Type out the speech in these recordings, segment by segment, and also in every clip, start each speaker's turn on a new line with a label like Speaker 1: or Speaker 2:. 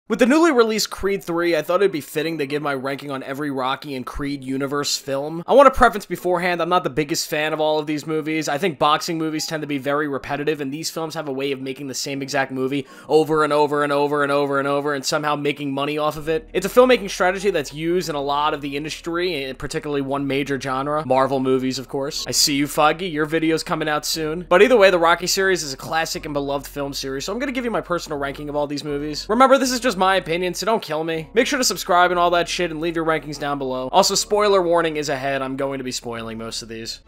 Speaker 1: With the newly released Creed 3, I thought it'd be fitting to give my ranking on every Rocky and Creed universe film. I want to preface beforehand, I'm not the biggest fan of all of these movies. I think boxing movies tend to be very repetitive, and these films have a way of making the same exact movie over and over and over and over and over, and somehow making money off of it. It's a filmmaking strategy that's used in a lot of the industry, particularly one major genre, Marvel movies, of course. I see you, Foggy, your video's coming out soon. But either way, the Rocky series is a classic and beloved film series, so I'm gonna give you my personal ranking of all these movies. Remember, this is just my opinion, so don't kill me. Make sure to subscribe and all that shit and leave your rankings down below. Also, spoiler warning is ahead. I'm going to be spoiling most of these.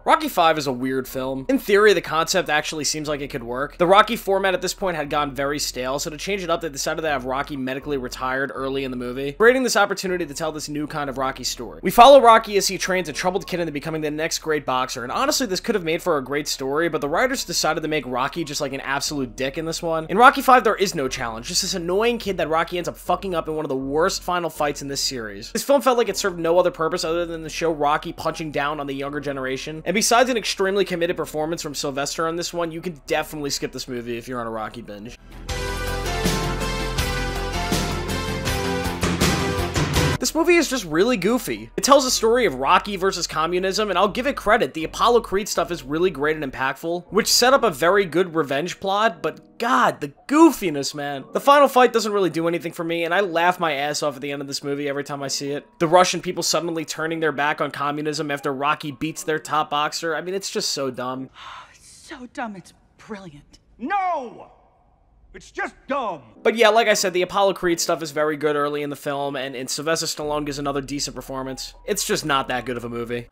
Speaker 1: Rocky V is a weird film. In theory, the concept actually seems like it could work. The Rocky format at this point had gone very stale, so to change it up, they decided to have Rocky medically retired early in the movie, creating this opportunity to tell this new kind of Rocky story. We follow Rocky as he trains a troubled kid into becoming the next great boxer, and honestly, this could have made for a great story, but the writers decided to make Rocky just like an absolute dick in this one. In Rocky V, there is no challenge, just this annoying kid that Rocky ends up fucking up in one of the worst final fights in this series. This film felt like it served no other purpose other than to show Rocky punching down on the younger generation, and besides an extremely committed performance from Sylvester on this one, you can definitely skip this movie if you're on a Rocky binge. This movie is just really goofy. It tells a story of Rocky versus communism, and I'll give it credit, the Apollo Creed stuff is really great and impactful, which set up a very good revenge plot, but god, the goofiness, man. The final fight doesn't really do anything for me, and I laugh my ass off at the end of this movie every time I see it. The Russian people suddenly turning their back on communism after Rocky beats their top boxer, I mean, it's just so dumb.
Speaker 2: It's so dumb, it's brilliant. No! It's just dumb.
Speaker 1: But yeah, like I said, the Apollo Creed stuff is very good early in the film, and Sylvester Stallone gives another decent performance. It's just not that good of a movie.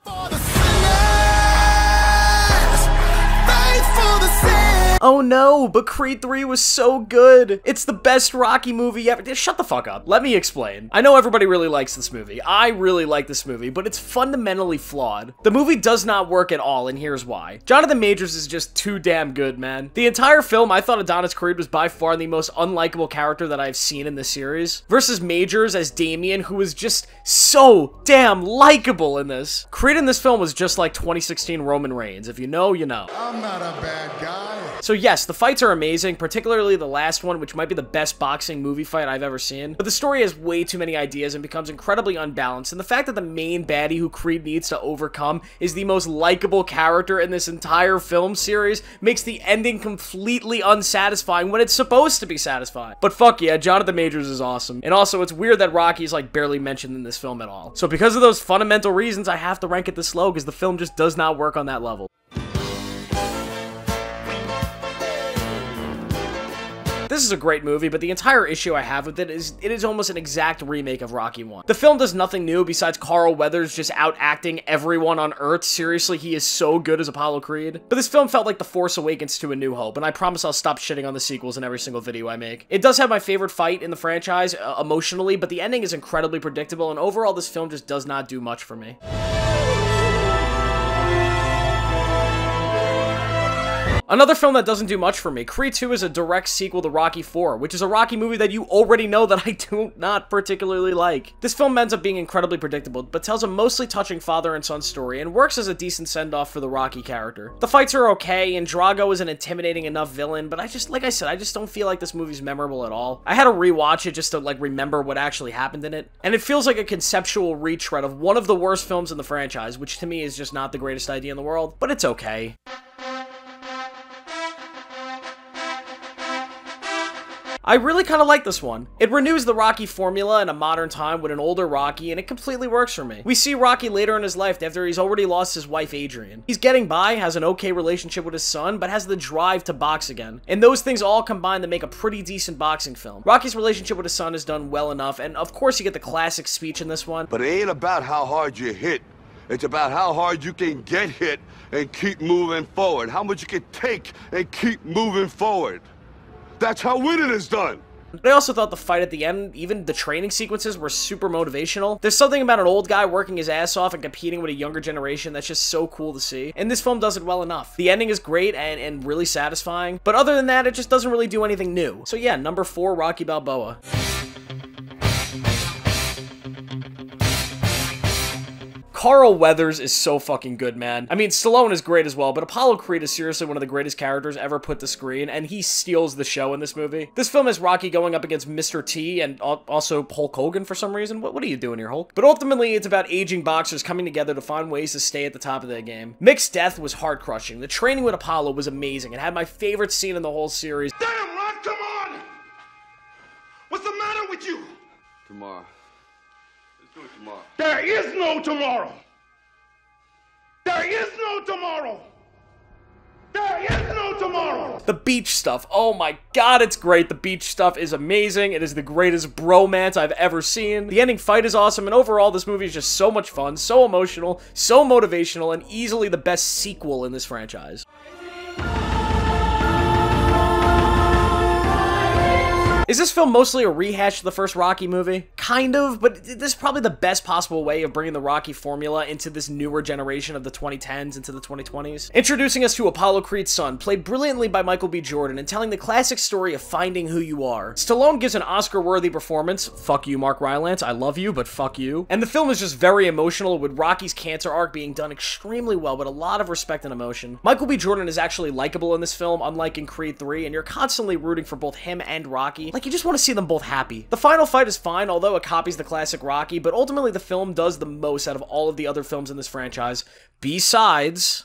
Speaker 1: Oh no, but Creed 3 was so good. It's the best Rocky movie ever. Shut the fuck up. Let me explain. I know everybody really likes this movie. I really like this movie, but it's fundamentally flawed. The movie does not work at all, and here's why. Jonathan Majors is just too damn good, man. The entire film, I thought Adonis Creed was by far the most unlikable character that I've seen in this series, versus Majors as Damien, who was just so damn likable in this. Creed in this film was just like 2016 Roman Reigns. If you know, you know.
Speaker 3: I'm not a bad guy.
Speaker 1: So yes, the fights are amazing, particularly the last one, which might be the best boxing movie fight I've ever seen. But the story has way too many ideas and becomes incredibly unbalanced, and the fact that the main baddie who Creed needs to overcome is the most likable character in this entire film series makes the ending completely unsatisfying when it's supposed to be satisfying. But fuck yeah, Jonathan Majors is awesome. And also, it's weird that Rocky's like barely mentioned in this film at all. So because of those fundamental reasons, I have to rank it this low because the film just does not work on that level. This is a great movie, but the entire issue I have with it is almost an exact remake of Rocky 1. The film does nothing new besides Carl Weathers just out-acting everyone on Earth. Seriously, he is so good as Apollo Creed. But this film felt like The Force Awakens to A New Hope, and I promise I'll stop shitting on the sequels in every single video I make. It does have my favorite fight in the franchise, emotionally, but the ending is incredibly predictable, and overall this film just does not do much for me. Another film that doesn't do much for me, Creed 2 is a direct sequel to Rocky 4, which is a Rocky movie that you already know that I do not particularly like. This film ends up being incredibly predictable, but tells a mostly touching father and son story, and works as a decent send-off for the Rocky character. The fights are okay, and Drago is an intimidating enough villain, but like I said, I just don't feel like this movie's memorable at all. I had to rewatch it just to like remember what actually happened in it, and it feels like a conceptual retread of one of the worst films in the franchise, which to me is just not the greatest idea in the world, but it's okay. I really kind of like this one. It renews the Rocky formula in a modern time with an older Rocky, and it completely works for me. We see Rocky later in his life after he's already lost his wife Adrian. He's getting by, has an okay relationship with his son, but has the drive to box again. And those things all combine to make a pretty decent boxing film. Rocky's relationship with his son is done well enough, and of course you get the classic speech in this one.
Speaker 4: But it ain't about how hard you hit. It's about how hard you can get hit and keep moving forward. How much you can take and keep moving forward. That's how winning is done.
Speaker 1: I also thought the fight at the end, even the training sequences, were super motivational. There's something about an old guy working his ass off and competing with a younger generation that's just so cool to see. And this film does it well enough. The ending is great and really satisfying. But other than that, it just doesn't really do anything new. So yeah, number 4, Rocky Balboa. Carl Weathers is so fucking good, man. I mean, Stallone is great as well, but Apollo Creed is seriously one of the greatest characters ever put to screen, and he steals the show in this movie. This film has Rocky going up against Mr. T and also Hulk Hogan for some reason. What are you doing here, Hulk? But ultimately, it's about aging boxers coming together to find ways to stay at the top of their game. Mick's death was heart-crushing. The training with Apollo was amazing. It had my favorite scene in the whole series.
Speaker 3: Damn, Rock, come on! What's the matter with you?
Speaker 4: Tomorrow. Let's do it tomorrow.
Speaker 3: There is no tomorrow! There is no tomorrow! There is no tomorrow!
Speaker 1: The beach stuff. Oh my god, it's great. The beach stuff is amazing. It is the greatest bromance I've ever seen. The ending fight is awesome, and overall, this movie is just so much fun, so emotional, so motivational, and easily the best sequel in this franchise. Is this film mostly a rehash of the first Rocky movie? Kind of, but this is probably the best possible way of bringing the Rocky formula into this newer generation of the 2010s into the 2020s. Introducing us to Apollo Creed's son, played brilliantly by Michael B. Jordan, and telling the classic story of finding who you are. Stallone gives an Oscar-worthy performance. Fuck you, Mark Rylance. I love you, but fuck you. And the film is just very emotional, with Rocky's cancer arc being done extremely well, with a lot of respect and emotion. Michael B. Jordan is actually likable in this film, unlike in Creed 3, and you're constantly rooting for both him and Rocky. Like, you just want to see them both happy. The final fight is fine, although it copies the classic Rocky, but ultimately the film does the most out of all of the other films in this franchise, besides...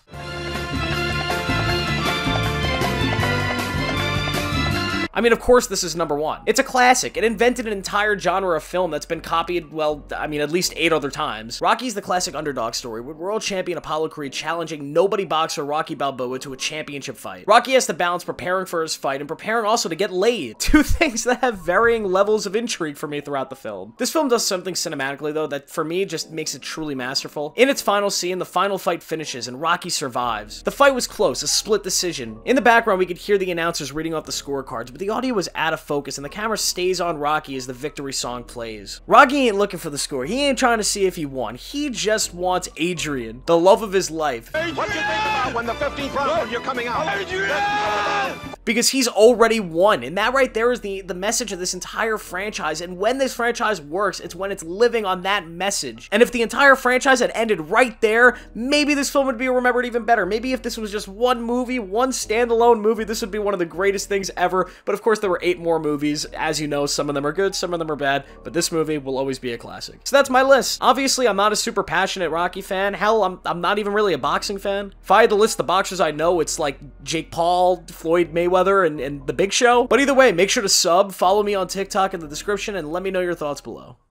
Speaker 1: I mean, of course, this is number one. It's a classic. It invented an entire genre of film that's been copied, well, I mean, at least 8 other times. Rocky's the classic underdog story, with world champion Apollo Creed challenging nobody boxer Rocky Balboa to a championship fight. Rocky has to balance preparing for his fight and preparing also to get laid. Two things that have varying levels of intrigue for me throughout the film. This film does something cinematically, though, that for me just makes it truly masterful. In its final scene, the final fight finishes and Rocky survives. The fight was close, a split decision. In the background, we could hear the announcers reading off the scorecards, but the audio was out of focus and the camera stays on Rocky as the victory song plays. Rocky ain't looking for the score. He ain't trying to see if he won. He just wants Adrian, the love of his life.
Speaker 3: Adrian! What you think about when the 15th round when you're coming out? Adrian!
Speaker 1: Because he's already won, and that right there is the message of this entire franchise, and when this franchise works, it's when it's living on that message. And if the entire franchise had ended right there, maybe this film would be remembered even better. Maybe if this was just one movie, one standalone movie, this would be one of the greatest things ever. But of course, there were 8 more movies. As you know, some of them are good, some of them are bad, but this movie will always be a classic. So that's my list. Obviously, I'm not a super passionate Rocky fan. Hell, I'm not even really a boxing fan. If I had to list the boxers I know, it's like Jake Paul, Floyd Mayweather, and The Big Show. But either way, make sure to sub, follow me on TikTok in the description, and let me know your thoughts below.